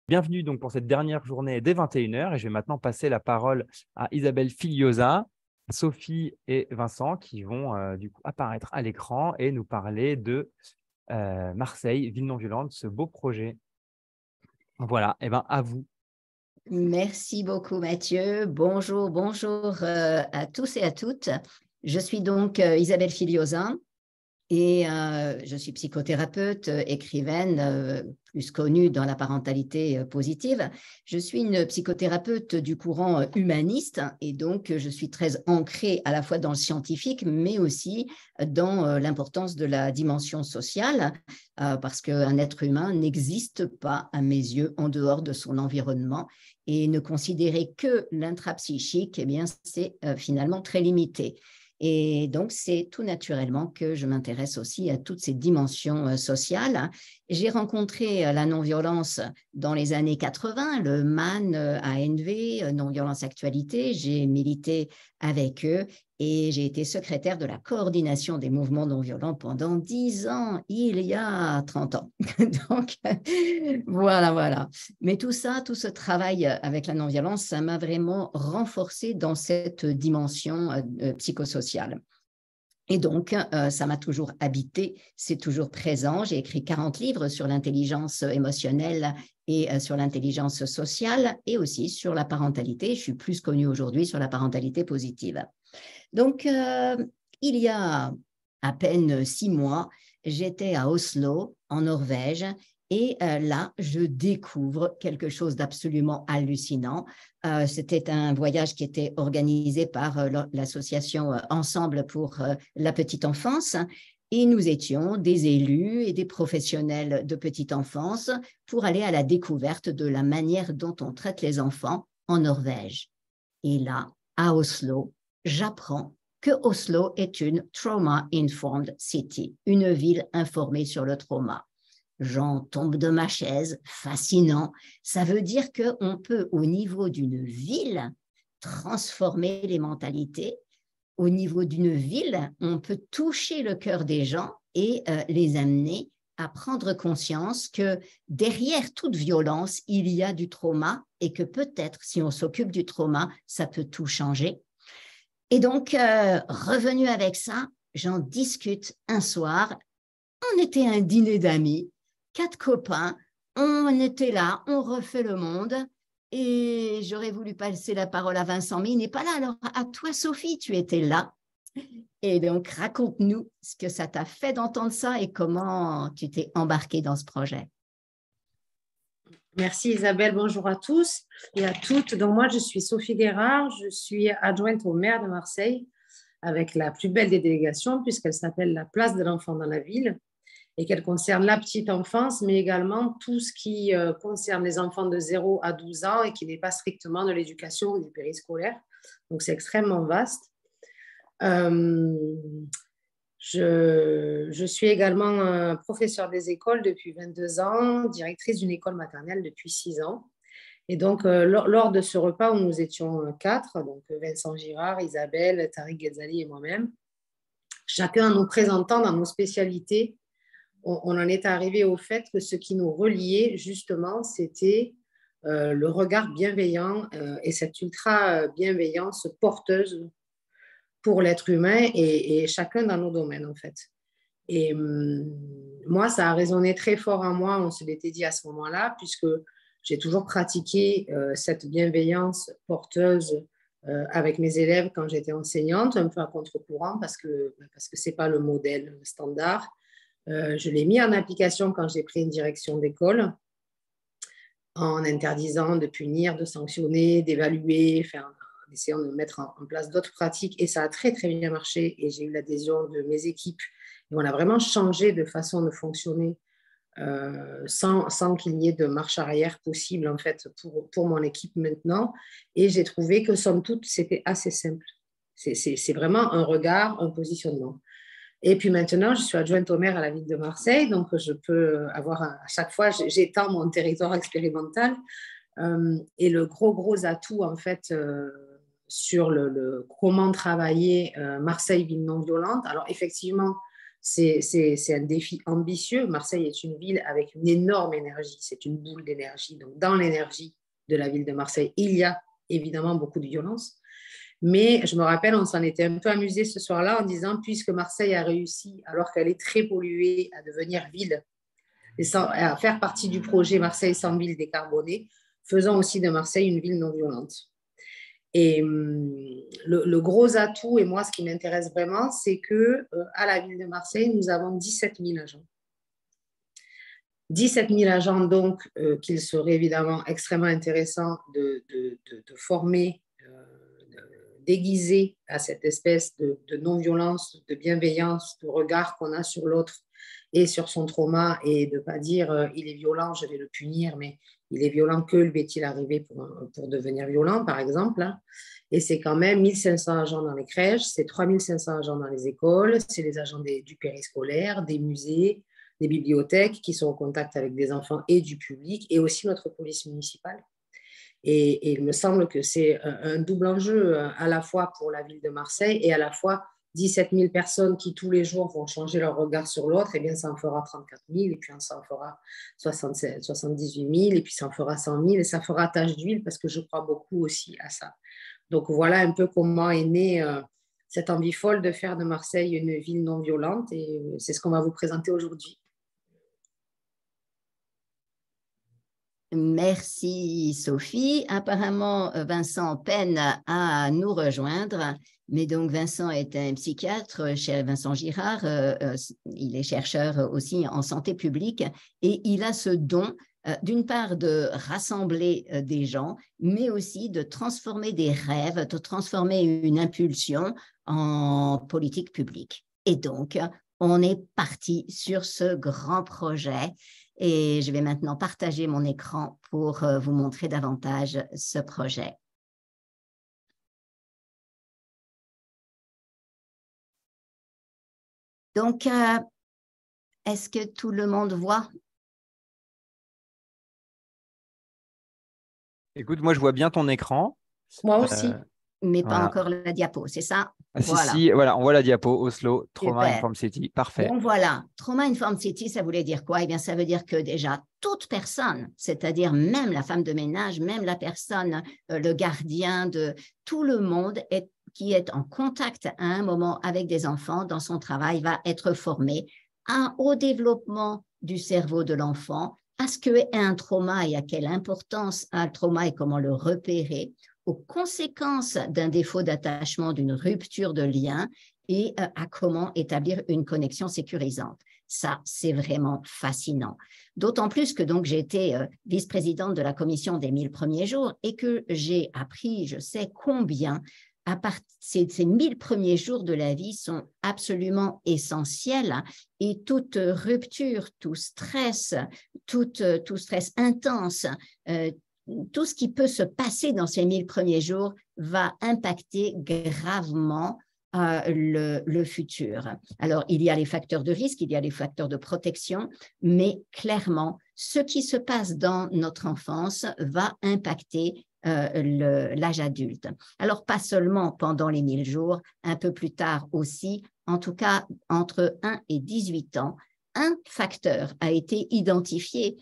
Bienvenue donc pour cette dernière journée dès 21 h et je vais maintenant passer la parole à Isabelle Filiosa, Sophie et Vincent qui vont du coup apparaître à l'écran et nous parler de Marseille, ville non violente, ce beau projet. Voilà, et ben à vous. Merci beaucoup Mathieu. Bonjour, bonjour à tous et à toutes. Je suis donc Isabelle Filiosa et je suis psychothérapeute, écrivaine, plus connue dans la parentalité positive. Je suis une psychothérapeute du courant humaniste et donc je suis très ancrée à la fois dans le scientifique, mais aussi dans l'importance de la dimension sociale, parce qu'un être humain n'existe pas, à mes yeux, en dehors de son environnement et ne considérer que l'intrapsychique, eh bien, c'est finalement très limité. Et donc, c'est tout naturellement que je m'intéresse aussi à toutes ces dimensions sociales. J'ai rencontré la non-violence dans les années 80, le MAN ANV, Non-violence actualité. J'ai milité avec eux et j'ai été secrétaire de la coordination des mouvements non-violents pendant 10 ans, il y a 30 ans. Donc, voilà. Mais tout ça, tout ce travail avec la non-violence, ça m'a vraiment renforcée dans cette dimension psychosociale. Et donc, ça m'a toujours habité, c'est toujours présent. J'ai écrit 40 livres sur l'intelligence émotionnelle et sur l'intelligence sociale et aussi sur la parentalité. Je suis plus connue aujourd'hui sur la parentalité positive. Donc, il y a à peine 6 mois, j'étais à Oslo, en Norvège, et là, je découvre quelque chose d'absolument hallucinant. C'était un voyage qui était organisé par l'association Ensemble pour la petite enfance. Et nous étions des élus et des professionnels de petite enfance pour aller à la découverte de la manière dont on traite les enfants en Norvège. Et là, à Oslo, j'apprends que Oslo est une trauma-informed city, une ville informée sur le trauma. J'en tombe de ma chaise, fascinant. Ça veut dire qu'on peut, au niveau d'une ville, transformer les mentalités. Au niveau d'une ville, on peut toucher le cœur des gens et les amener à prendre conscience que derrière toute violence, il y a du trauma et que peut-être, si on s'occupe du trauma, ça peut tout changer. Et donc, revenu avec ça, j'en discute un soir. On était à un dîner d'amis, 4 copains, on était là, on refait le monde. Et j'aurais voulu passer la parole à Vincent, mais il n'est pas là. Alors, à toi, Sophie, tu étais là. Et donc, raconte-nous ce que ça t'a fait d'entendre ça et comment tu t'es embarquée dans ce projet. Merci Isabelle, bonjour à tous et à toutes. Donc moi, je suis Sophie Guérard, je suis adjointe au maire de Marseille avec la plus belle des délégations puisqu'elle s'appelle la place de l'enfant dans la ville et qu'elle concerne la petite enfance, mais également tout ce qui concerne les enfants de 0 à 12 ans et qui n'est pas strictement de l'éducation ou du périscolaire. Donc c'est extrêmement vaste. Je suis également professeure des écoles depuis 22 ans, directrice d'une école maternelle depuis 6 ans. Et donc, lors de ce repas où nous étions 4, donc Vincent Girard, Isabelle, Tariq Ghezali et moi-même, chacun nous présentant dans nos spécialités, on en est arrivé au fait que ce qui nous reliait justement, c'était le regard bienveillant et cette ultra-bienveillance porteuse pour l'être humain et chacun dans nos domaines, en fait. Et moi, ça a résonné très fort en moi, on se l'était dit à ce moment-là, puisque j'ai toujours pratiqué cette bienveillance porteuse avec mes élèves quand j'étais enseignante, un peu à contre-courant, parce que ce n'est pas le modèle standard. Je l'ai mis en application quand j'ai pris une direction d'école, en interdisant de punir, de sanctionner, d'évaluer, en essayant de mettre en place d'autres pratiques. Et ça a très, très bien marché. Et j'ai eu l'adhésion de mes équipes. Et on a vraiment changé de façon de fonctionner sans qu'il y ait de marche arrière possible, en fait, pour mon équipe maintenant. Et j'ai trouvé que, somme toute, c'était assez simple. C'est vraiment un regard, un positionnement. Et puis maintenant, je suis adjointe au maire à la ville de Marseille, donc je peux avoir, à chaque fois, j'étends mon territoire expérimental. Et le gros atout, en fait, sur le comment travailler Marseille, ville non violente. Alors, effectivement, c'est un défi ambitieux. Marseille est une ville avec une énorme énergie, c'est une boule d'énergie. Donc, dans l'énergie de la ville de Marseille, il y a évidemment beaucoup de violence. Mais je me rappelle, on s'en était un peu amusé ce soir-là en disant, puisque Marseille a réussi, alors qu'elle est très polluée, à devenir ville, à faire partie du projet Marseille sans ville décarbonée, faisons aussi de Marseille une ville non violente. Et le gros atout, et moi, ce qui m'intéresse vraiment, c'est qu'à la ville de Marseille, nous avons 17 000 agents. 17 000 agents, donc, qu'il serait évidemment extrêmement intéressant de former, déguiser à cette espèce de non-violence, de bienveillance, de regard qu'on a sur l'autre et sur son trauma, et de ne pas dire il est violent, je vais le punir, mais il est violent, que lui est-il arrivé pour devenir violent, par exemple. Et c'est quand même 1500 agents dans les crèches, c'est 3500 agents dans les écoles, c'est les agents du périscolaire, des musées, des bibliothèques qui sont en contact avec des enfants et du public, et aussi notre police municipale. Et il me semble que c'est un double enjeu, à la fois pour la ville de Marseille et à la fois 17 000 personnes qui tous les jours vont changer leur regard sur l'autre. Eh bien, ça en fera 34 000, et puis ça en fera 78 000, et puis ça en fera 100 000, et ça fera tache d'huile, parce que je crois beaucoup aussi à ça. Donc voilà un peu comment est née cette envie folle de faire de Marseille une ville non violente, et c'est ce qu'on va vous présenter aujourd'hui. Merci Sophie. Apparemment, Vincent peine à nous rejoindre, mais donc Vincent est un psychiatre chez Vincent Girard. Il est chercheur aussi en santé publique, et il a ce don, d'une part, de rassembler des gens, mais aussi de transformer des rêves, de transformer une impulsion en politique publique. Et donc, on est parti sur ce grand projet. Et je vais maintenant partager mon écran pour vous montrer davantage ce projet. Donc, est-ce que tout le monde voit? Écoute, moi, je vois bien ton écran. Moi aussi. Mais pas Voilà. encore la diapo, c'est ça? Ah, voilà. Si, voilà, on voit la diapo, Oslo, Trauma Super. Informed City, parfait. Donc voilà, Trauma Informed City, ça voulait dire quoi? Eh bien, ça veut dire que déjà, toute personne, c'est-à-dire même la femme de ménage, même la personne, le gardien, de tout le monde qui est en contact à un moment avec des enfants dans son travail va être formé au développement du cerveau de l'enfant, à ce qu'est un trauma et à quelle importance a le trauma et comment le repérer, aux conséquences d'un défaut d'attachement, d'une rupture de lien, et à comment établir une connexion sécurisante. Ça, c'est vraiment fascinant. D'autant plus que donc j'ai été vice-présidente de la commission des 1000 premiers jours, et que j'ai appris, je sais combien, ces 1000 premiers jours de la vie sont absolument essentiels, et toute rupture, tout stress intense, tout ce qui peut se passer dans ces 1000 premiers jours va impacter gravement le futur. Alors, il y a les facteurs de risque, il y a les facteurs de protection, mais clairement, ce qui se passe dans notre enfance va impacter l'âge adulte. Alors, pas seulement pendant les 1000 jours, un peu plus tard aussi, en tout cas entre 1 et 18 ans, un facteur a été identifié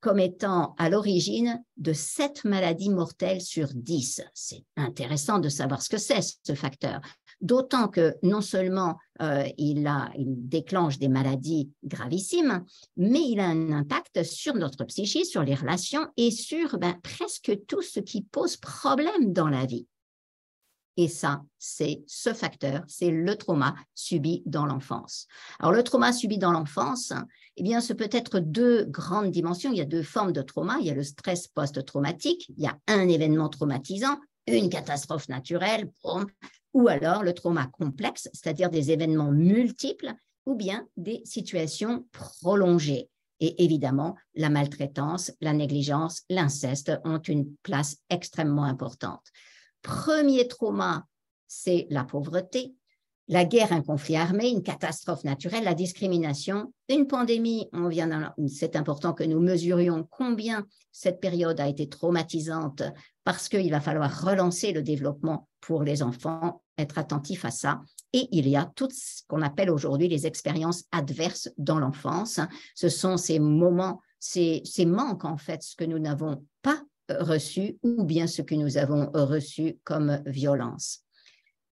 comme étant à l'origine de 7 maladies mortelles sur 10. C'est intéressant de savoir ce que c'est, ce facteur. D'autant que non seulement il déclenche des maladies gravissimes, mais il a un impact sur notre psyché, sur les relations et sur presque tout ce qui pose problème dans la vie. Et ça, c'est ce facteur, c'est le trauma subi dans l'enfance. Alors, le trauma subi dans l'enfance, eh bien, ce peut être 2 grandes dimensions. Il y a 2 formes de trauma. Il y a le stress post-traumatique. Il y a un événement traumatisant, une catastrophe naturelle, ou alors le trauma complexe, c'est-à-dire des événements multiples, ou bien des situations prolongées. Et évidemment, la maltraitance, la négligence, l'inceste ont une place extrêmement importante. Premier trauma, c'est la pauvreté, la guerre, un conflit armé, une catastrophe naturelle, la discrimination, une pandémie. C'est important que nous mesurions combien cette période a été traumatisante, parce qu'il va falloir relancer le développement pour les enfants, être attentif à ça. Et il y a tout ce qu'on appelle aujourd'hui les expériences adverses dans l'enfance. Ce sont ces moments, ces manques en fait, ce que nous n'avons pas reçu ou bien ce que nous avons reçu comme violence.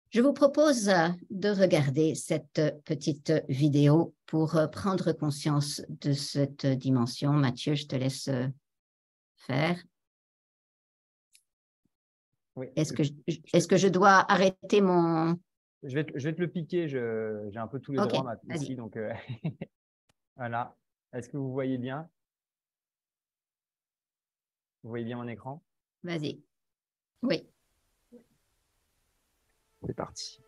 Je vous propose de regarder cette petite vidéo pour prendre conscience de cette dimension. Mathieu, je te laisse faire. Oui. Est-ce que je dois arrêter mon... Je vais te le piquer, j'ai un peu tous les droits maintenant ici, donc voilà. Est-ce que vous voyez bien? Vous voyez bien mon écran? Vas-y. Oui. C'est parti.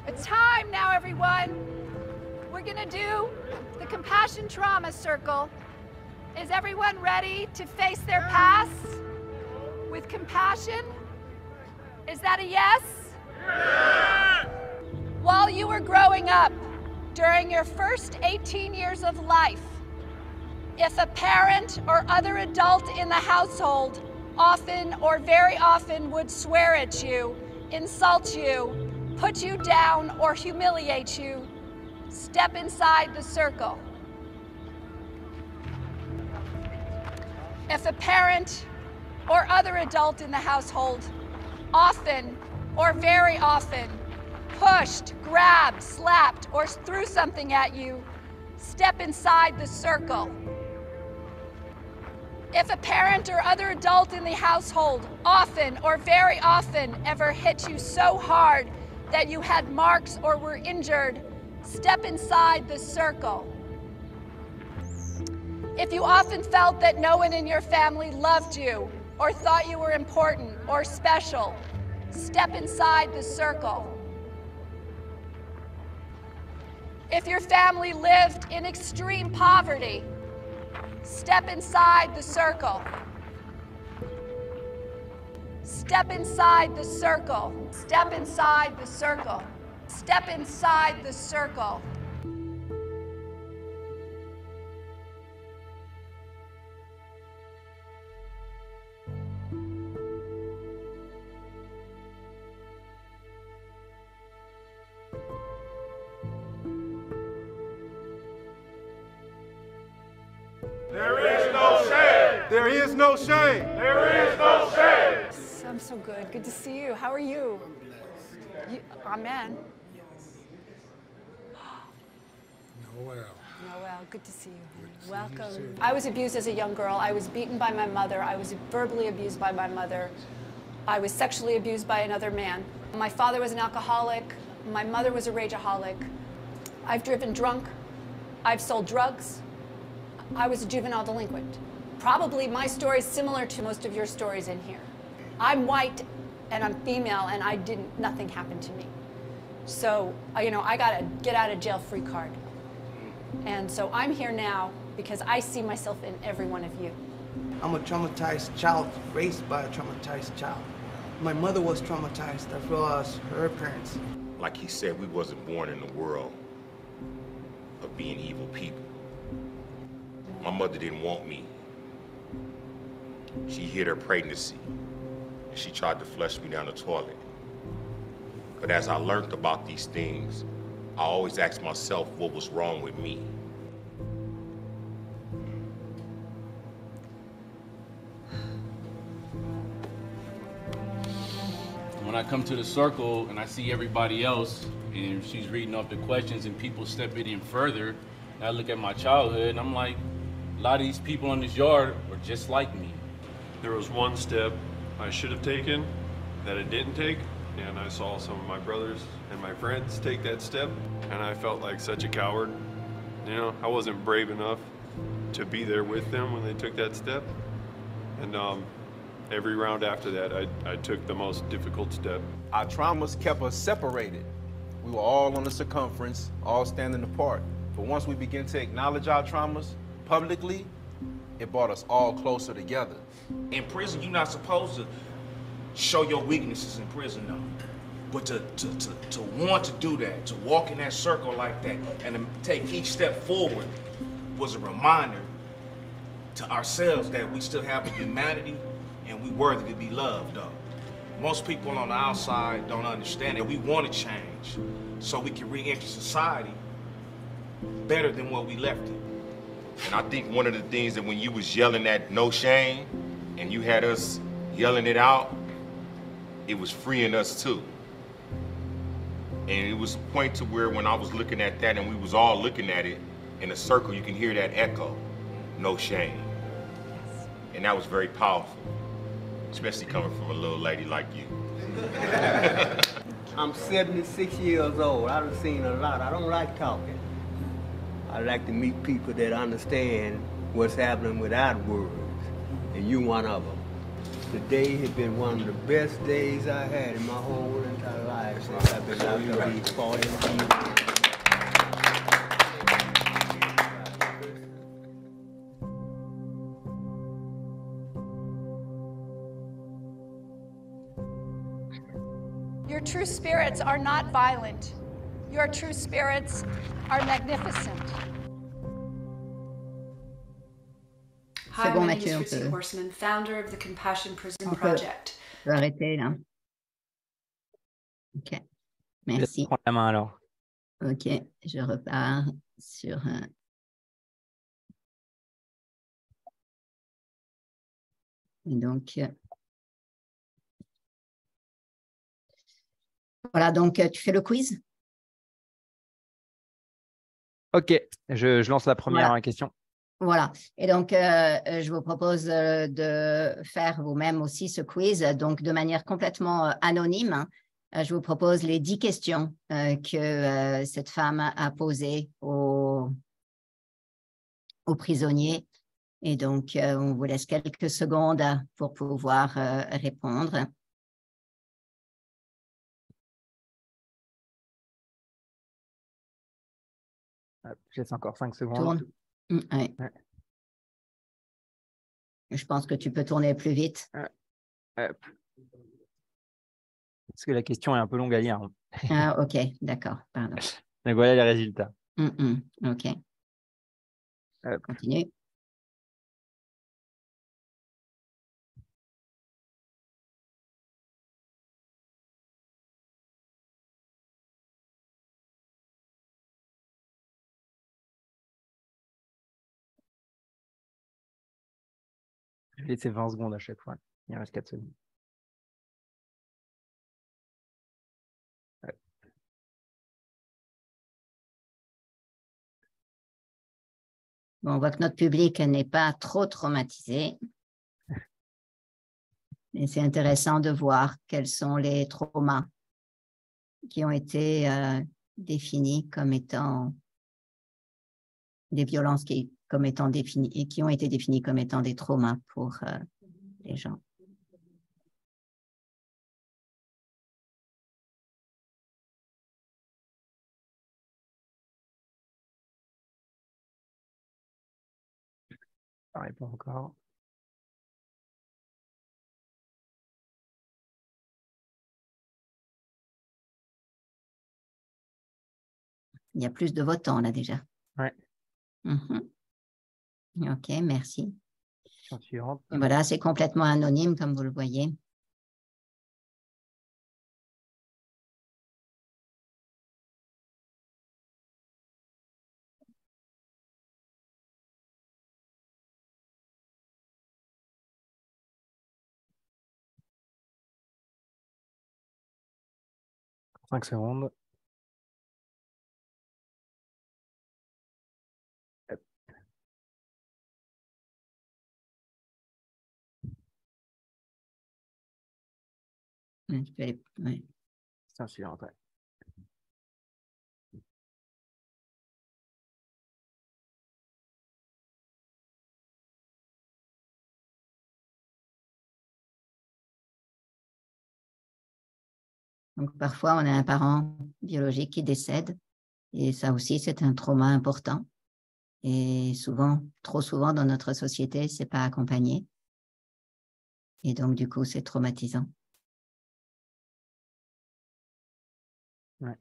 It's time now, everyone. We're gonna do the Compassion Trauma Circle. Is everyone ready to face their past with compassion? Is that a yes? Yeah! While you were growing up, during your first 18 years of life, if a parent or other adult in the household often or very often would swear at you, insult you, put you down, or humiliate you, step inside the circle. If a parent or other adult in the household often or very often pushed, grabbed, slapped, or threw something at you, step inside the circle. If a parent or other adult in the household often or very often ever hit you so hard that you had marks or were injured, step inside the circle. If you often felt that no one in your family loved you or thought you were important or special, step inside the circle. If your family lived in extreme poverty, step inside the circle. Step inside the circle. Step inside the circle. Step inside the circle. There is no shame. There is no shame. There is no shame. I'm so good. Good to see you. How are you? Amen. Noel. Noel, good to see you. Welcome. I was abused as a young girl. I was beaten by my mother. I was verbally abused by my mother. I was sexually abused by another man. My father was an alcoholic. My mother was a rageaholic. I've driven drunk. I've sold drugs. I was a juvenile delinquent. Probably my story is similar to most of your stories in here. I'm white and I'm female and nothing happened to me. So, I got a get out of jail free card. And so I'm here now because I see myself in every one of you. I'm a traumatized child, raised by a traumatized child. My mother was traumatized as well as her parents. Like he said, we wasn't born in the world of being evil people. My mother didn't want me. She hid her pregnancy. She tried to flush me down the toilet. But as I learned about these things, I always asked myself what was wrong with me. When I come to the circle and I see everybody else and she's reading off the questions and people stepping in further, and I look at my childhood and I'm like, a lot of these people in this yard are just like me. There was one step I should have taken that I didn't take, and I saw some of my brothers and my friends take that step, and I felt like such a coward. I wasn't brave enough to be there with them when they took that step, and Every round after that, I took the most difficult step. Our traumas kept us separated. We were all on the circumference, all standing apart. But once we began to acknowledge our traumas publicly, it brought us all closer together. In prison, you're not supposed to show your weaknesses in prison, though. But to want to do that, to walk in that circle like that, and to take each step forward was a reminder to ourselves that we still have a humanity and we worthy to be loved, though. Most people on the outside don't understand that we want to change so we can re-enter society better than what we left it. And I think one of the things that when you was yelling that no shame and you had us yelling it out, it was freeing us too. And it was a point to where when I was looking at that and we was all looking at it in a circle, you can hear that echo, no shame. And that was very powerful, especially coming from a little lady like you. I'm 76 years old. I've seen a lot. I don't like talking. I like to meet people that understand what's happening without words, and you one of them. Today has been one of the best days I had in my whole entire life since I've been out of these 40 years. Your true spirits are not violent. Your true spirits are magnificent. C'est bon, Mathieu, on peut... Horseman, founder of the Compassion Prison on peut Project. arrêter là. Ok, merci. Je prends la main alors. Ok, je repars sur... Et donc, voilà, donc tu fais le quiz? Ok, je lance la première Voilà. question. Voilà. Et donc, je vous propose de faire vous-même aussi ce quiz, donc de manière complètement anonyme. Je vous propose les 10 questions que cette femme a posées aux prisonniers. Et donc, on vous laisse quelques secondes pour pouvoir répondre. Je laisse encore 5 secondes. Tourne. Ouais. Ouais. Je pense que tu peux tourner plus vite. Parce que la question est un peu longue à lire. Ah, ok, d'accord, pardon. Donc voilà les résultats. Ok. Continue. Je vais laisser 20 secondes à chaque fois. Il reste 4 secondes. Ouais. Bon, on voit que notre public n'est pas trop traumatisé. Et c'est intéressant de voir quels sont les traumas qui ont été définis comme étant des violences comme étant définies et qui ont été définis comme étant des traumas pour les gens. Ça répond encore. Il y a plus de votants là déjà. Ouais. Ok, merci. Suivante. Et voilà, c'est complètement anonyme comme vous le voyez. Cinq secondes. Ouais. C'est un suivant. Ouais. Donc, parfois, on a un parent biologique qui décède et ça aussi, c'est un trauma important. Et souvent, trop souvent dans notre société, ce n'est pas accompagné. Et donc, du coup, c'est traumatisant. Ouais.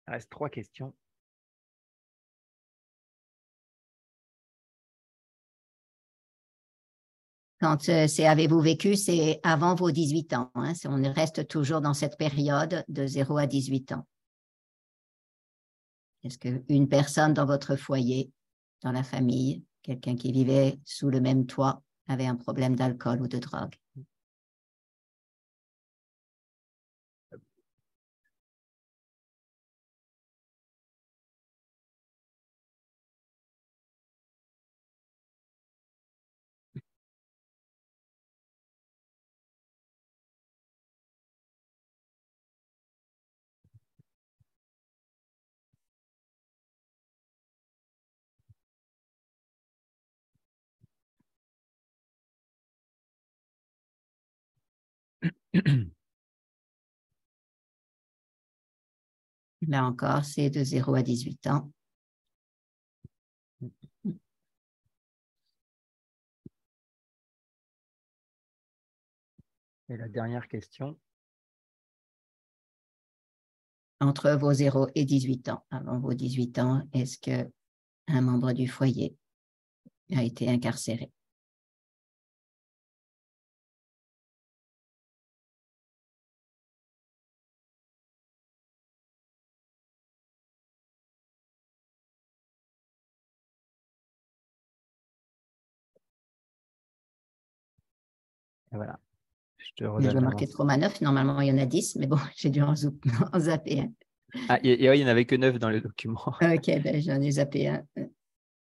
Il reste 3 questions. Quand c'est avez-vous vécu, c'est avant vos 18 ans. Hein, on reste toujours dans cette période de 0 à 18 ans. Est-ce qu'une personne dans votre foyer, dans la famille, quelqu'un qui vivait sous le même toit, avait un problème d'alcool ou de drogue? Là encore, c'est de 0 à 18 ans. Et la dernière question. Entre vos 0 et 18 ans, avant vos 18 ans, est-ce qu'un membre du foyer a été incarcéré? Et voilà. Je te Je redonne dois marquer l'avance. trauma 9. Normalement, il y en a 10, mais bon, j'ai dû en zapper un. Ah, il n'y en avait que 9 dans le document. Ok, ben, j'en ai zappé un.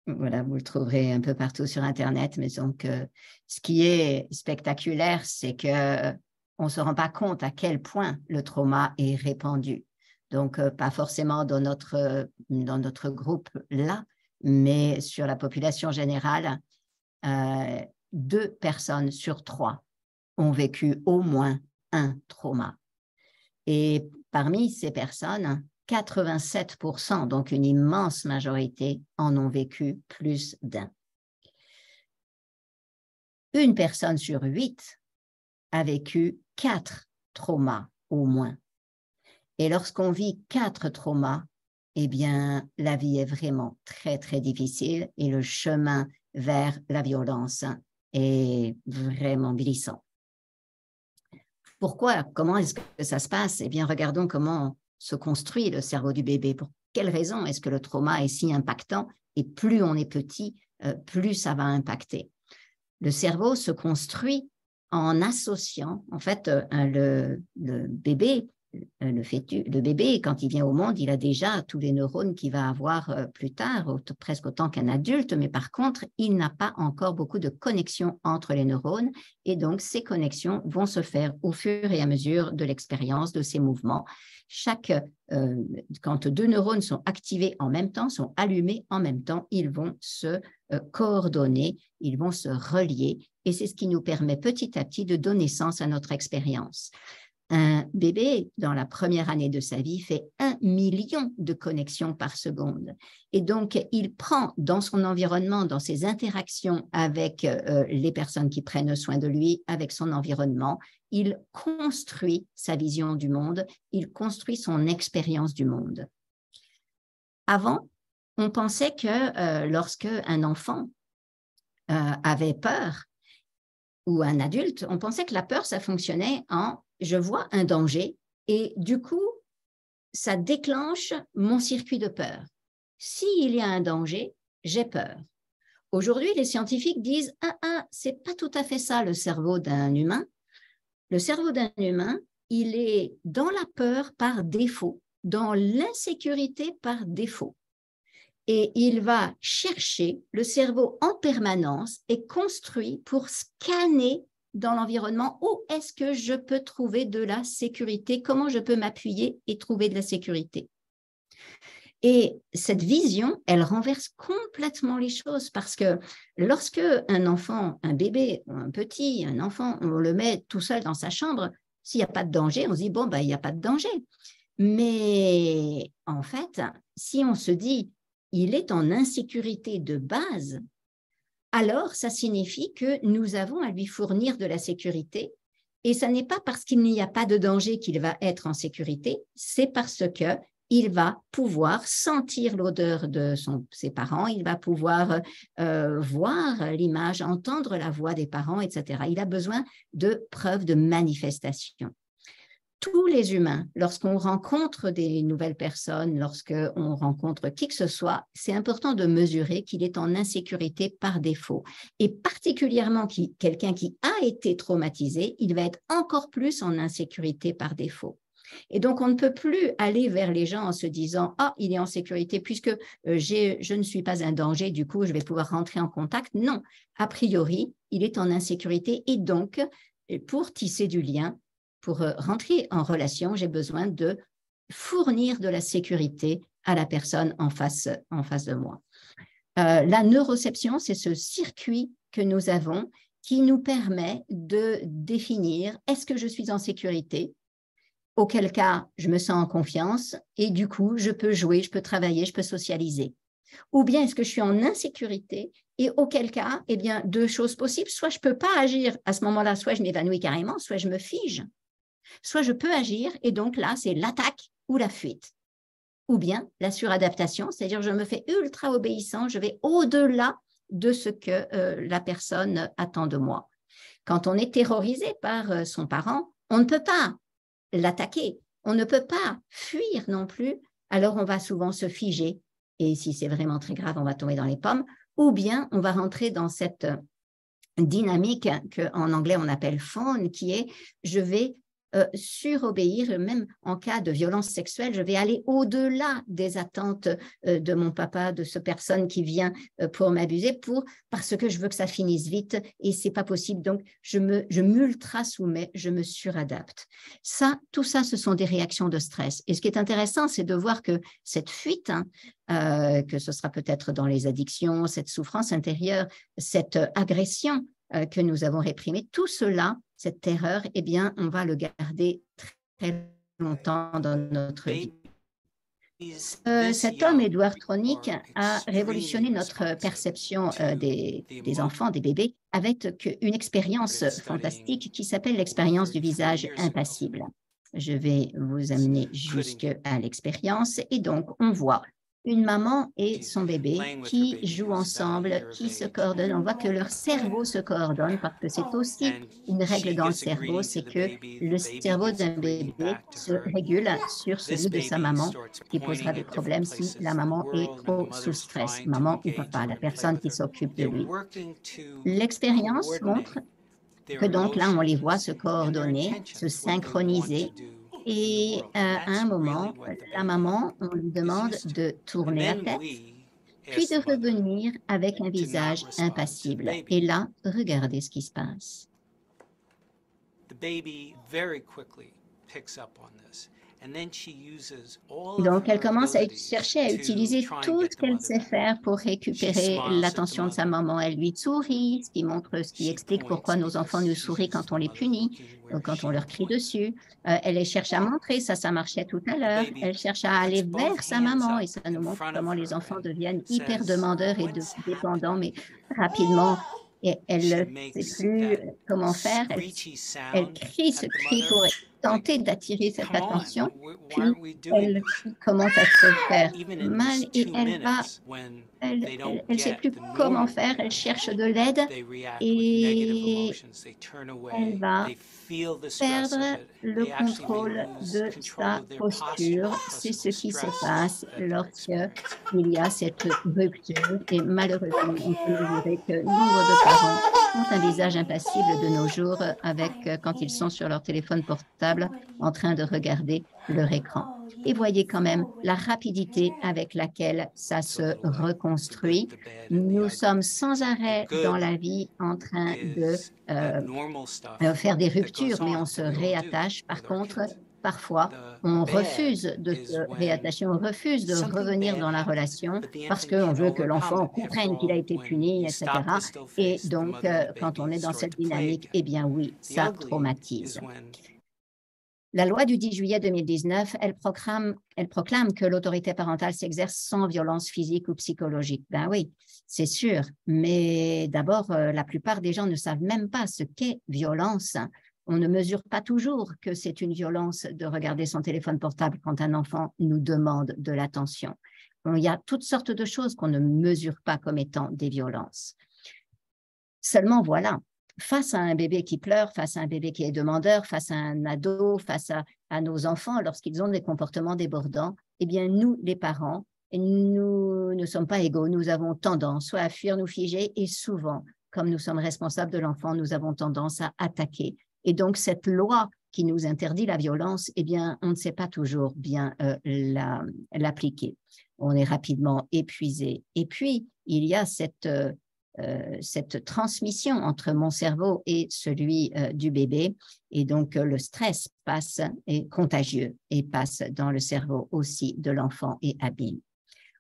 Voilà, vous le trouverez un peu partout sur Internet. Mais donc, ce qui est spectaculaire, c'est qu'on ne se rend pas compte à quel point le trauma est répandu. Donc, pas forcément dans notre groupe là, mais sur la population générale, 2 personnes sur 3 ont vécu au moins un trauma. Et parmi ces personnes, 87%, donc une immense majorité, en ont vécu plus d'un. Une personne sur 8 a vécu 4 traumas au moins. Et lorsqu'on vit 4 traumas, eh bien, la vie est vraiment très, très difficile et le chemin vers la violence est vraiment glissant. Pourquoi? Comment est-ce que ça se passe? Eh bien, regardons comment se construit le cerveau du bébé. Pour quelles raisons est-ce que le trauma est si impactant? Et plus on est petit, plus ça va impacter. Le cerveau se construit en associant, en fait, le bébé, le bébé, quand il vient au monde, il a déjà tous les neurones qu'il va avoir plus tard, presque autant qu'un adulte, mais par contre, il n'a pas encore beaucoup de connexions entre les neurones et donc ces connexions vont se faire au fur et à mesure de l'expérience de ces mouvements. Quand 2 neurones sont activés en même temps, sont allumés en même temps, ils vont se coordonner, ils vont se relier et c'est ce qui nous permet petit à petit de donner sens à notre expérience. Un bébé, dans la première année de sa vie, fait 1 million de connexions par seconde. Et donc, il prend dans son environnement, dans ses interactions avec les personnes qui prennent soin de lui, avec son environnement, il construit sa vision du monde, il construit son expérience du monde. Avant, on pensait que lorsque un enfant avait peur, ou un adulte, on pensait que la peur, ça fonctionnait en « je vois un danger » et du coup, ça déclenche mon circuit de peur. S'il y a un danger, j'ai peur. Aujourd'hui, les scientifiques disent « c'est pas tout à fait ça le cerveau d'un humain ». Le cerveau d'un humain, il est dans la peur par défaut, dans l'insécurité par défaut. Et il va chercher, le cerveau en permanence est construit pour scanner dans l'environnement où est-ce que je peux trouver de la sécurité, comment je peux m'appuyer et trouver de la sécurité. Et cette vision, elle renverse complètement les choses parce que lorsque un enfant, un bébé, un petit, un enfant, on le met tout seul dans sa chambre, s'il n'y a pas de danger, on se dit, bon, ben, il n'y a pas de danger. Mais en fait, si on se dit, il est en insécurité de base, alors ça signifie que nous avons à lui fournir de la sécurité. Et ce n'est pas parce qu'il n'y a pas de danger qu'il va être en sécurité, c'est parce que il va pouvoir sentir l'odeur de ses parents, il va pouvoir voir l'image, entendre la voix des parents, etc. Il a besoin de preuves de manifestation. Tous les humains, lorsqu'on rencontre des nouvelles personnes, lorsqu'on rencontre qui que ce soit, c'est important de mesurer qu'il est en insécurité par défaut. Et particulièrement quelqu'un qui a été traumatisé, il va être encore plus en insécurité par défaut. Et donc, on ne peut plus aller vers les gens en se disant « Ah, il est en sécurité puisque je ne suis pas un danger, du coup, je vais pouvoir rentrer en contact. » Non, a priori, il est en insécurité et donc, pour tisser du lien, pour rentrer en relation, j'ai besoin de fournir de la sécurité à la personne en face de moi. La neuroception, c'est ce circuit que nous avons qui nous permet de définir est-ce que je suis en sécurité, auquel cas je me sens en confiance et du coup je peux jouer, je peux travailler, je peux socialiser. Ou bien est-ce que je suis en insécurité et auquel cas, eh bien, deux choses possibles, soit je ne peux pas agir à ce moment-là, soit je m'évanouis carrément, soit je me fige. Soit je peux agir et donc là, c'est l'attaque ou la fuite. Ou bien la suradaptation, c'est-à-dire je me fais ultra obéissant, je vais au-delà de ce que la personne attend de moi. Quand on est terrorisé par son parent, on ne peut pas l'attaquer, on ne peut pas fuir non plus, alors on va souvent se figer et si c'est vraiment très grave, on va tomber dans les pommes, ou bien on va rentrer dans cette dynamique qu'en anglais on appelle fawn, qui est je vais surobéir, même en cas de violence sexuelle, je vais aller au-delà des attentes de mon papa, de cette personne qui vient pour m'abuser, parce que je veux que ça finisse vite et c'est pas possible. Donc, je m'ultra-soumets, je me suradapte. Tout ça, ce sont des réactions de stress. Et ce qui est intéressant, c'est de voir que cette fuite, que ce sera peut-être dans les addictions, cette souffrance intérieure, cette agression que nous avons réprimée, tout cela, cette terreur, eh bien, on va le garder très longtemps dans notre vie. Cet homme, Edward Tronick, a révolutionné notre perception des enfants, des bébés, avec une expérience fantastique qui s'appelle l'expérience du visage impassible. Je vais vous amener jusqu'à l'expérience et donc on voit une maman et son bébé qui jouent ensemble, qui se coordonnent. On voit que leur cerveau se coordonne parce que c'est aussi une règle dans le cerveau, c'est que le cerveau d'un bébé se régule sur celui de sa maman, qui posera des problèmes si la maman est trop sous stress, maman ou papa, la personne qui s'occupe de lui. L'expérience montre que donc là, on les voit se coordonner, se synchroniser. Et à un moment, la maman, on lui demande de tourner la tête, puis de revenir avec un visage impassible. Et là, regardez ce qui se passe. Donc, elle commence à chercher à utiliser tout ce qu'elle sait faire pour récupérer l'attention de sa maman. Elle lui sourit, ce qui explique pourquoi nos enfants nous sourient quand on les punit, quand on leur crie dessus. Elle cherche à montrer, ça marchait tout à l'heure. Elle cherche à aller vers sa maman et ça nous montre comment les enfants deviennent hyper demandeurs et dépendants, mais rapidement. Et elle ne sait plus comment faire. Elle crie ce cri pour tenter d'attirer cette attention, puis elle commence à se faire mal et elle ne sait plus comment faire, elle cherche de l'aide et elle va perdre le contrôle de sa posture. C'est ce qui se passe lorsqu'il y a cette rupture et malheureusement, on peut mesurer que nombre de parents ont un visage impassible de nos jours quand ils sont sur leur téléphone portable en train de regarder leur écran. Et voyez quand même la rapidité avec laquelle ça se reconstruit. Nous sommes sans arrêt dans la vie en train de faire des ruptures, mais on se réattache. Par contre, parfois, on refuse de se réattacher, on refuse de revenir dans la relation parce qu'on veut que l'enfant comprenne qu'il a été puni, etc. Et donc, quand on est dans cette dynamique, eh bien oui, ça traumatise. La loi du 10 juillet 2019, elle proclame que l'autorité parentale s'exerce sans violence physique ou psychologique. Ben oui, c'est sûr, mais d'abord, la plupart des gens ne savent même pas ce qu'est violence. On ne mesure pas toujours que c'est une violence de regarder son téléphone portable quand un enfant nous demande de l'attention. Il y a toutes sortes de choses qu'on ne mesure pas comme étant des violences. Seulement, voilà. Face à un bébé qui pleure, face à un bébé qui est demandeur, face à un ado, face à nos enfants, lorsqu'ils ont des comportements débordants, eh bien, nous, les parents, nous ne sommes pas égaux. Nous avons tendance soit à fuir, nous figer, et souvent, comme nous sommes responsables de l'enfant, nous avons tendance à attaquer. Et donc, cette loi qui nous interdit la violence, eh bien, on ne sait pas toujours bien l'appliquer. On est rapidement épuisé. Et puis, il y a cette transmission entre mon cerveau et celui du bébé. Et donc, le stress est contagieux et passe dans le cerveau aussi de l'enfant et abîme.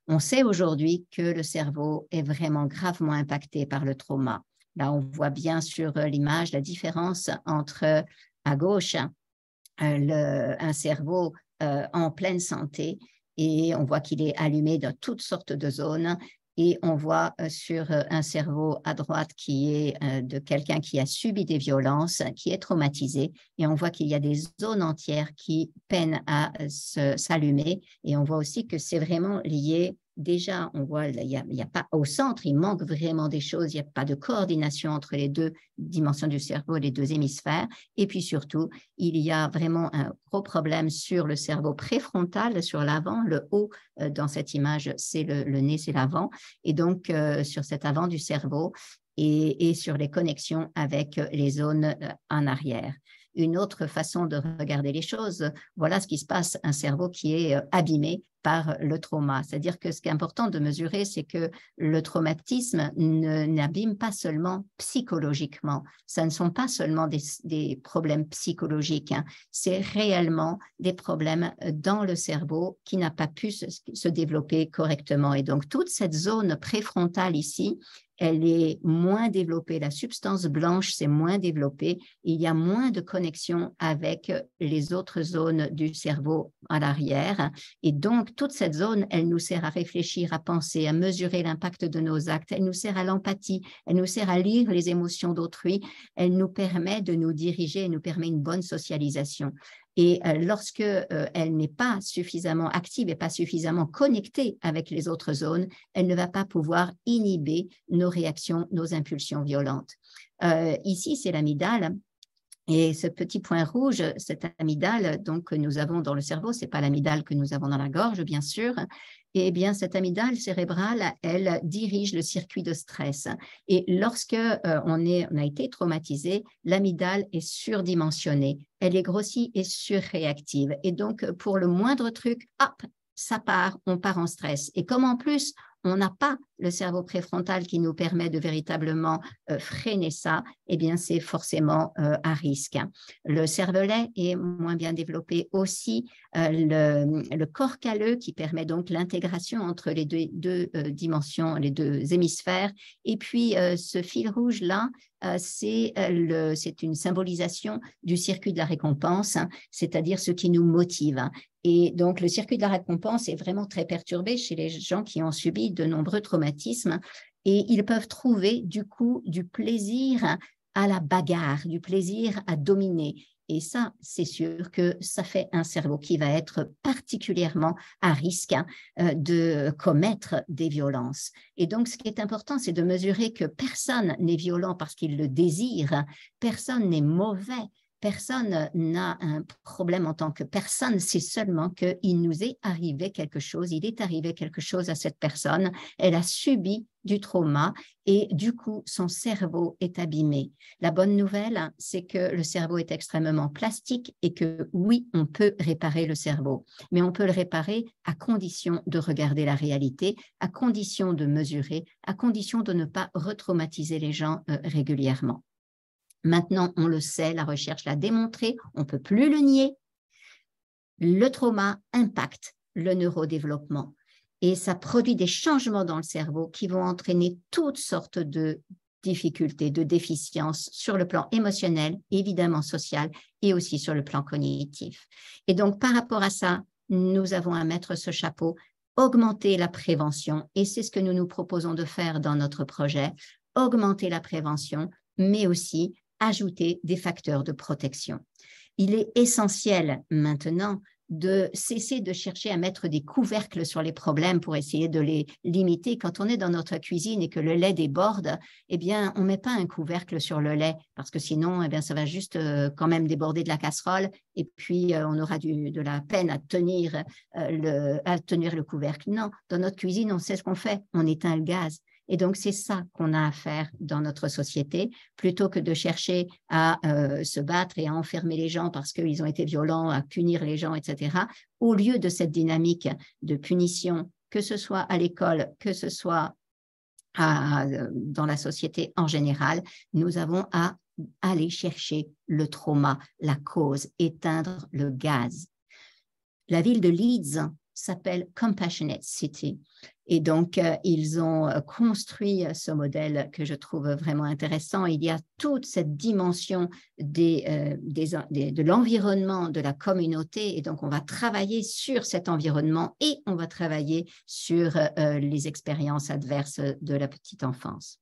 On sait aujourd'hui que le cerveau est vraiment gravement impacté par le trauma. Là, on voit bien sur l'image la différence entre, à gauche, un cerveau en pleine santé et on voit qu'il est allumé dans toutes sortes de zones. Et on voit sur un cerveau à droite qui est de quelqu'un qui a subi des violences, qui est traumatisé. Et on voit qu'il y a des zones entières qui peinent à s'allumer. Et on voit aussi que c'est vraiment lié. Déjà, on voit il y a pas au centre, il manque vraiment des choses. Il n'y a pas de coordination entre les deux dimensions du cerveau, les deux hémisphères. Et puis surtout, il y a vraiment un gros problème sur le cerveau préfrontal, sur l'avant, le haut dans cette image, c'est le nez, c'est l'avant. Et donc, sur cet avant du cerveau et sur les connexions avec les zones en arrière. Une autre façon de regarder les choses, voilà ce qui se passe, un cerveau qui est abîmé par le trauma. C'est-à-dire que ce qui est important de mesurer, c'est que le traumatisme n'abîme pas seulement psychologiquement. Ça ne sont pas seulement des problèmes psychologiques, hein. C'est réellement des problèmes dans le cerveau qui n'a pas pu se développer correctement. Et donc, toute cette zone préfrontale ici, elle est moins développée, la substance blanche c'est moins développée, il y a moins de connexion avec les autres zones du cerveau à l'arrière et donc toute cette zone, elle nous sert à réfléchir, à penser, à mesurer l'impact de nos actes, elle nous sert à l'empathie, elle nous sert à lire les émotions d'autrui, elle nous permet de nous diriger, elle nous permet une bonne socialisation. Et lorsque elle n'est pas suffisamment active et pas suffisamment connectée avec les autres zones, elle ne va pas pouvoir inhiber nos réactions, nos impulsions violentes. Ici, c'est l'amygdale. Et ce petit point rouge, cette amygdale donc, que nous avons dans le cerveau, ce n'est pas l'amygdale que nous avons dans la gorge, bien sûr. Et bien, cette amygdale cérébrale, elle dirige le circuit de stress. Et lorsque on a été traumatisé, l'amygdale est surdimensionnée, elle est grossie et surréactive. Et donc, pour le moindre truc, hop, ça part, on part en stress. Et comme en plus, on n'a pas le cerveau préfrontal qui nous permet de véritablement freiner ça, eh bien, c'est forcément à risque. Le cervelet est moins bien développé aussi. Le corps calleux qui permet donc l'intégration entre les deux dimensions, les deux hémisphères. Et puis, ce fil rouge-là, c'est une symbolisation du circuit de la récompense, hein, c'est-à-dire ce qui nous motive. Et donc, le circuit de la récompense est vraiment très perturbé chez les gens qui ont subi de nombreux traumatismes et ils peuvent trouver du coup du plaisir à la bagarre, du plaisir à dominer. Et ça, c'est sûr que ça fait un cerveau qui va être particulièrement à risque de commettre des violences. Et donc, ce qui est important, c'est de mesurer que personne n'est violent parce qu'il le désire, personne n'est mauvais, personne n'a un problème en tant que personne, c'est seulement qu'il nous est arrivé quelque chose, il est arrivé quelque chose à cette personne, elle a subi du trauma et du coup, son cerveau est abîmé. La bonne nouvelle, c'est que le cerveau est extrêmement plastique et que oui, on peut réparer le cerveau, mais on peut le réparer à condition de regarder la réalité, à condition de mesurer, à condition de ne pas retraumatiser les gens régulièrement. Maintenant, on le sait, la recherche l'a démontré, on ne peut plus le nier. Le trauma impacte le neurodéveloppement et ça produit des changements dans le cerveau qui vont entraîner toutes sortes de difficultés, de déficiences sur le plan émotionnel, évidemment social et aussi sur le plan cognitif. Et donc, par rapport à ça, nous avons à mettre ce chapeau, augmenter la prévention et c'est ce que nous nous proposons de faire dans notre projet, augmenter la prévention, mais aussi ajouter des facteurs de protection. Il est essentiel maintenant de cesser de chercher à mettre des couvercles sur les problèmes pour essayer de les limiter. Quand on est dans notre cuisine et que le lait déborde, eh bien, on ne met pas un couvercle sur le lait parce que sinon, eh bien, ça va juste quand même déborder de la casserole et puis on aura de la peine à tenir le couvercle. Non, dans notre cuisine, on sait ce qu'on fait, on éteint le gaz. Et donc, c'est ça qu'on a à faire dans notre société, plutôt que de chercher à se battre et à enfermer les gens parce qu'ils ont été violents, à punir les gens, etc. Au lieu de cette dynamique de punition, que ce soit à l'école, que ce soit dans la société en général, nous avons à aller chercher le trauma, la cause, éteindre le gaz. La ville de Leeds s'appelle Compassionate City. Et donc, ils ont construit ce modèle que je trouve vraiment intéressant. Il y a toute cette dimension de l'environnement, de la communauté. Et donc, on va travailler sur cet environnement et on va travailler sur les expériences adverses de la petite enfance.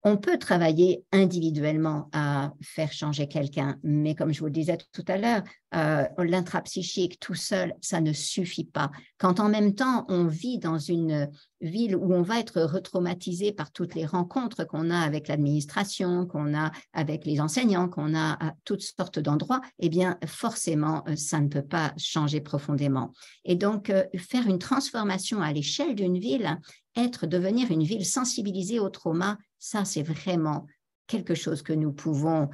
On peut travailler individuellement à faire changer quelqu'un, mais comme je vous le disais tout à l'heure, l'intrapsychique tout seul, ça ne suffit pas. Quand en même temps, on vit dans une ville où on va être retraumatisé par toutes les rencontres qu'on a avec l'administration, qu'on a avec les enseignants, qu'on a à toutes sortes d'endroits, eh bien, forcément, ça ne peut pas changer profondément. Et donc, faire une transformation à l'échelle d'une ville, devenir une ville sensibilisée au trauma, ça, c'est vraiment quelque chose que nous pouvons,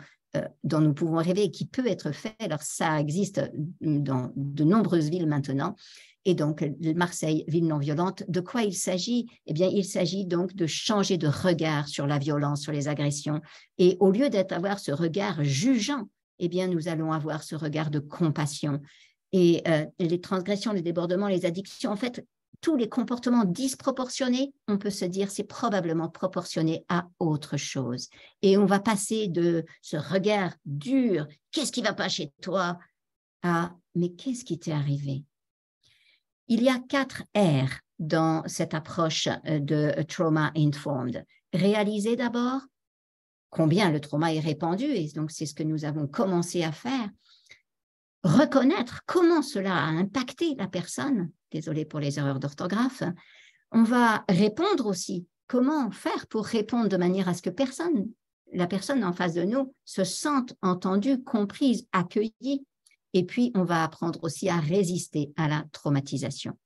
dont nous pouvons rêver et qui peut être fait. Alors, ça existe dans de nombreuses villes maintenant. Et donc, Marseille, ville non violente, de quoi il s'agit? Eh bien, il s'agit donc de changer de regard sur la violence, sur les agressions. Et au lieu d'avoir ce regard jugeant, eh bien, nous allons avoir ce regard de compassion. Et les transgressions, les débordements, les addictions, en fait, tous les comportements disproportionnés, on peut se dire c'est probablement proportionné à autre chose. Et on va passer de ce regard dur, qu'est-ce qui ne va pas chez toi, à mais qu'est-ce qui t'est arrivé? Il y a 4 R dans cette approche de trauma informed. Réaliser d'abord combien le trauma est répandu, et donc c'est ce que nous avons commencé à faire. Reconnaître comment cela a impacté la personne, désolée pour les erreurs d'orthographe. On va répondre aussi, comment faire pour répondre de manière à ce que la personne en face de nous se sente entendue, comprise, accueillie. Et puis, on va apprendre aussi à résister à la traumatisation.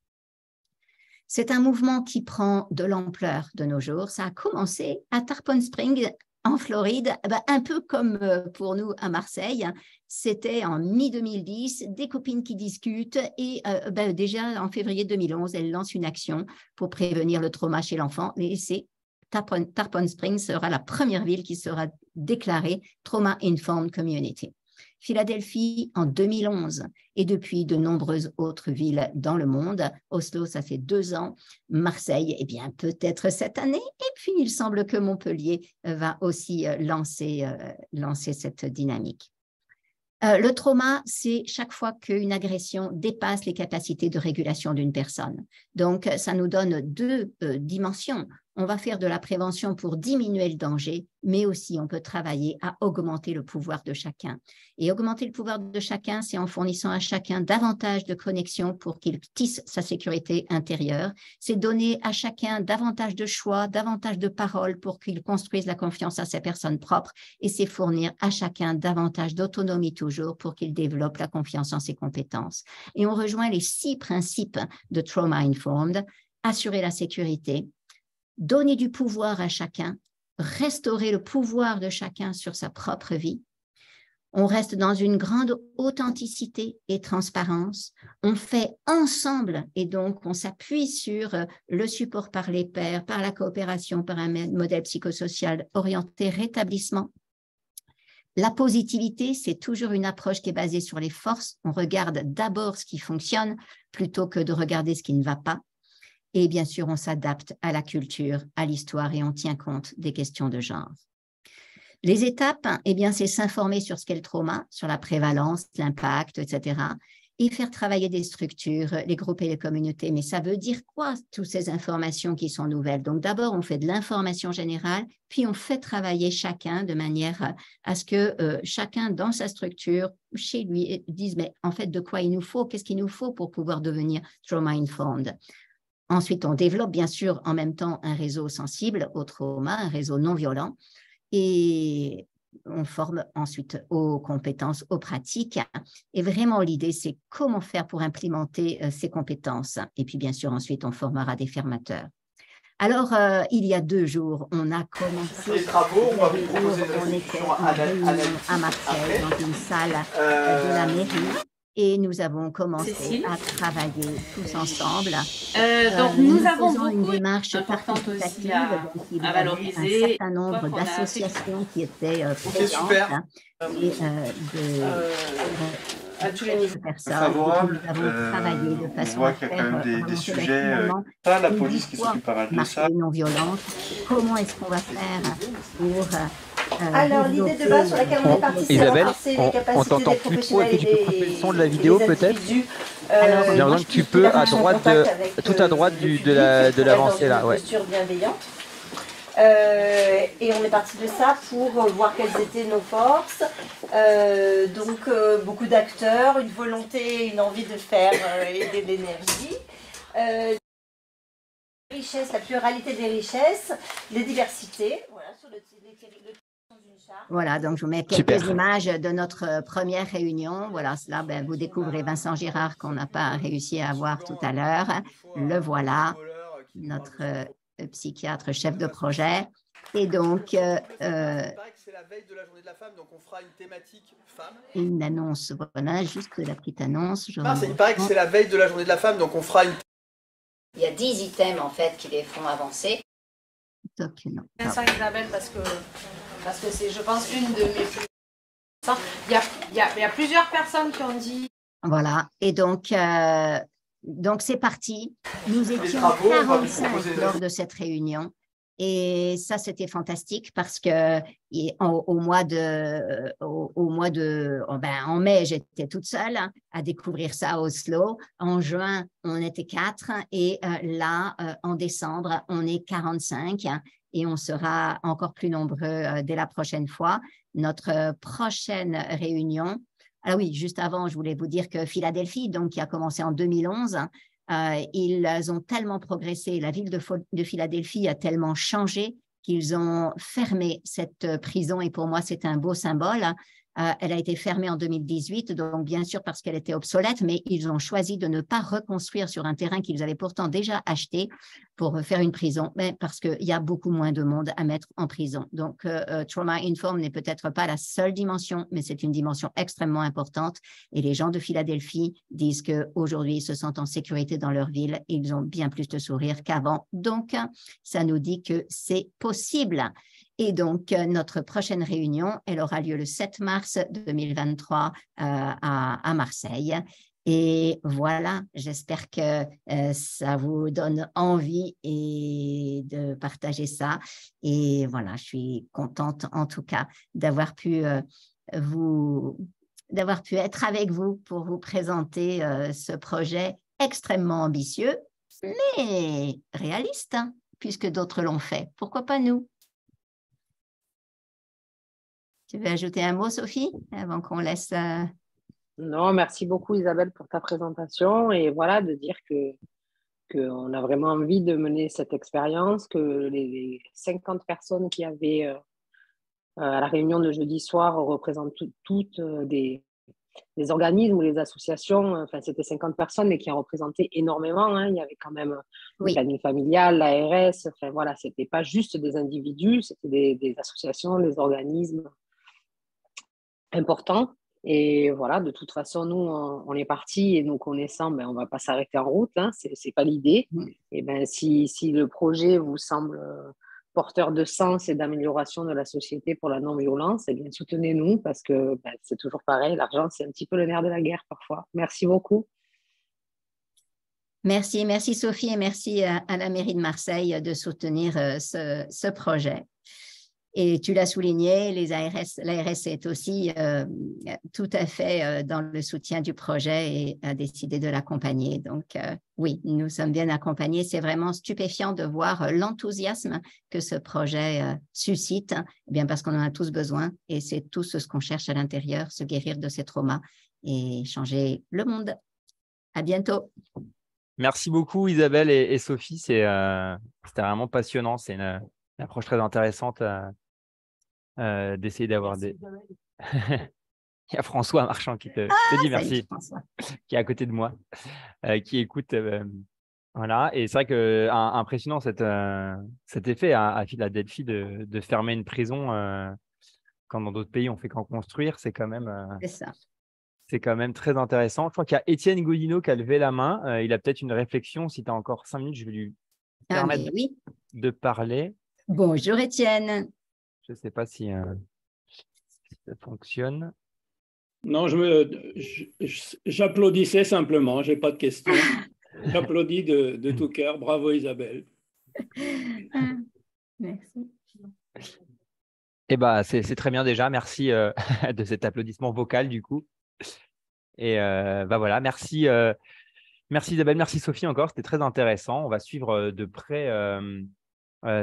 C'est un mouvement qui prend de l'ampleur de nos jours. Ça a commencé à Tarpon Springs, en Floride, un peu comme pour nous à Marseille. C'était en mi-2010, des copines qui discutent et déjà en février 2011, elles lancent une action pour prévenir le trauma chez l'enfant. Et c'est Tarpon Springs sera la première ville qui sera déclarée Trauma Informed Community. Philadelphie en 2011 et depuis de nombreuses autres villes dans le monde. Oslo, ça fait 2 ans. Marseille, eh bien peut-être cette année. Et puis, il semble que Montpellier va aussi lancer cette dynamique. Le trauma, c'est chaque fois qu'une agression dépasse les capacités de régulation d'une personne. Donc, ça nous donne 2 dimensions. On va faire de la prévention pour diminuer le danger, mais aussi on peut travailler à augmenter le pouvoir de chacun. Et augmenter le pouvoir de chacun, c'est en fournissant à chacun davantage de connexions pour qu'il tisse sa sécurité intérieure. C'est donner à chacun davantage de choix, davantage de paroles pour qu'il construise la confiance à ses personnes propres. Et c'est fournir à chacun davantage d'autonomie toujours pour qu'il développe la confiance en ses compétences. Et on rejoint les 6 principes de Trauma Informed: assurer la sécurité, donner du pouvoir à chacun, restaurer le pouvoir de chacun sur sa propre vie. On reste dans une grande authenticité et transparence. On fait ensemble et donc on s'appuie sur le support par les pairs, par la coopération, par un modèle psychosocial orienté rétablissement. La positivité, c'est toujours une approche qui est basée sur les forces. On regarde d'abord ce qui fonctionne plutôt que de regarder ce qui ne va pas. Et bien sûr, on s'adapte à la culture, à l'histoire et on tient compte des questions de genre. Les étapes, eh bien, c'est s'informer sur ce qu'est le trauma, sur la prévalence, l'impact, etc. Et faire travailler des structures, les groupes et les communautés. Mais ça veut dire quoi, toutes ces informations qui sont nouvelles? Donc d'abord, on fait de l'information générale, puis on fait travailler chacun de manière à ce que chacun dans sa structure, chez lui, dise, mais en fait, de quoi il nous faut? Qu'est-ce qu'il nous faut pour pouvoir devenir trauma-informed? Ensuite, on développe bien sûr en même temps un réseau sensible au trauma, un réseau non violent, et on forme ensuite aux compétences, aux pratiques. Et vraiment, l'idée, c'est comment faire pour implémenter ces compétences. Et puis, bien sûr, ensuite, on formera des formateurs. Alors, il y a 2 jours, on a commencé les travaux. On va vous proposer on était en réunion à Marseille, dans une salle de la mairie. Et nous avons commencé à travailler tous ensemble. Donc nous avons une beaucoup démarche importante aussi participative. Il y à avait valoriser. un certain nombre d'associations qui étaient présentes. Et à tous les niveaux. Favorable. Nous avons travaillé de façon on voit qu'il y a quand même des sujets. Pas la police qui s'occupe pas mal de ça. Non violente. Comment est-ce qu'on va faire pour alors, l'idée de base sur laquelle on est parti, c'est Isabelle, renforcer les capacités on t'entend des plus trop. Est-ce que tu peux couper le son de la des vidéo peut-être? J'ai l'impression que tu peux à droite, tout à droite de l'avancée là. Ouais. Posture bienveillante. Et on est parti de ça pour voir quelles étaient nos forces. Donc, beaucoup d'acteurs, une volonté, une envie de faire et de l'énergie. Richesse, la pluralité des richesses, les diversités. Voilà, sur le Voilà, donc je vous mets quelques images de notre première réunion. Voilà, cela, ben, vous découvrez Vincent Girard qu'on n'a pas réussi à voir tout à l'heure. Le voilà, notre psychiatre chef de projet. Et donc, il paraît que c'est la veille de la journée de la femme, donc on fera une thématique femme. Une annonce, voilà, juste la petite annonce. Il paraît que c'est la veille de la journée de la femme, donc on fera une... Il y a 10 items en fait qui les font avancer. Donc, non. Vincent Isabelle, parce que c'est, je pense, une de mes plus... Il y a plusieurs personnes qui ont dit... Voilà, et donc c'est parti. Nous étions 45 lors de cette réunion. Et ça, c'était fantastique parce que en mai, j'étais toute seule à découvrir ça à Oslo. En juin, on était 4 et là, en décembre, on est 45 et on sera encore plus nombreux dès la prochaine fois. Notre prochaine réunion. Ah oui, juste avant, je voulais vous dire que Philadelphie, donc qui a commencé en 2011, ils ont tellement progressé, la ville de Philadelphie a tellement changé qu'ils ont fermé cette prison et pour moi, c'est un beau symbole. Elle a été fermée en 2018, donc bien sûr parce qu'elle était obsolète, mais ils ont choisi de ne pas reconstruire sur un terrain qu'ils avaient pourtant déjà acheté pour faire une prison, mais parce qu'il y a beaucoup moins de monde à mettre en prison. Donc, Trauma Informed n'est peut-être pas la seule dimension, mais c'est une dimension extrêmement importante. Et les gens de Philadelphie disent qu'aujourd'hui, ils se sentent en sécurité dans leur ville et ils ont bien plus de sourires qu'avant. Donc, ça nous dit que c'est possible. Et donc, notre prochaine réunion, elle aura lieu le 7 mars 2023 à Marseille. Et voilà, j'espère que ça vous donne envie et de partager ça. Et voilà, je suis contente en tout cas d'avoir pu être avec vous pour vous présenter ce projet extrêmement ambitieux, mais réaliste, puisque d'autres l'ont fait. Pourquoi pas nous? Tu veux ajouter un mot, Sophie, avant qu'on laisse… Non, merci beaucoup Isabelle pour ta présentation et voilà, de dire qu'on a vraiment envie de mener cette expérience, que les 50 personnes qui avaient à la réunion de jeudi soir représentent toutes des organismes ou les associations. Enfin, c'était 50 personnes, mais qui en représentaient énormément. Hein. Il y avait quand même le planning familial, l'ARS. Enfin, voilà, c'était pas juste des individus, c'était des associations, des organismes importants. Et voilà, de toute façon, nous, on est partis et nous connaissant, on ne va pas s'arrêter en route. Hein, c'est pas l'idée. Et si le projet vous semble porteur de sens et d'amélioration de la société pour la non-violence, eh bien, soutenez-nous parce que c'est toujours pareil. L'argent, c'est un petit peu le nerf de la guerre parfois. Merci beaucoup. Merci Sophie et merci à la mairie de Marseille de soutenir ce projet. Et tu l'as souligné, l'ARS est aussi tout à fait dans le soutien du projet et a décidé de l'accompagner. Donc oui, nous sommes bien accompagnés. C'est vraiment stupéfiant de voir l'enthousiasme que ce projet suscite, bien parce qu'on en a tous besoin et c'est tout ce qu'on cherche à l'intérieur, se guérir de ces traumas et changer le monde. À bientôt. Merci beaucoup Isabelle et Sophie, c'était vraiment passionnant. C'est une approche très intéressante d'essayer d'avoir des… Il y a François Marchand qui te dit merci, qui est à côté de moi, qui écoute. Voilà. Et c'est vrai que impressionnant cet effet à Philadelphie de fermer une prison quand dans d'autres pays on fait qu'en construire, c'est quand même… c'est ça. C'est quand même très intéressant. Je crois qu'il y a Étienne Godino qui a levé la main. Il a peut-être une réflexion. Si tu as encore 5 minutes, je vais lui permettre de parler. Bonjour Étienne. Je ne sais pas si ça fonctionne. Non, j'applaudissais simplement. Je n'ai pas de questions. J'applaudis de tout cœur. Bravo Isabelle. Merci. Eh ben, c'est très bien déjà. Merci de cet applaudissement vocal du coup. Et voilà, merci Isabelle, merci Sophie encore, c'était très intéressant. On va suivre de près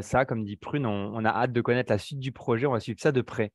ça, comme dit Prune, on a hâte de connaître la suite du projet, on va suivre ça de près.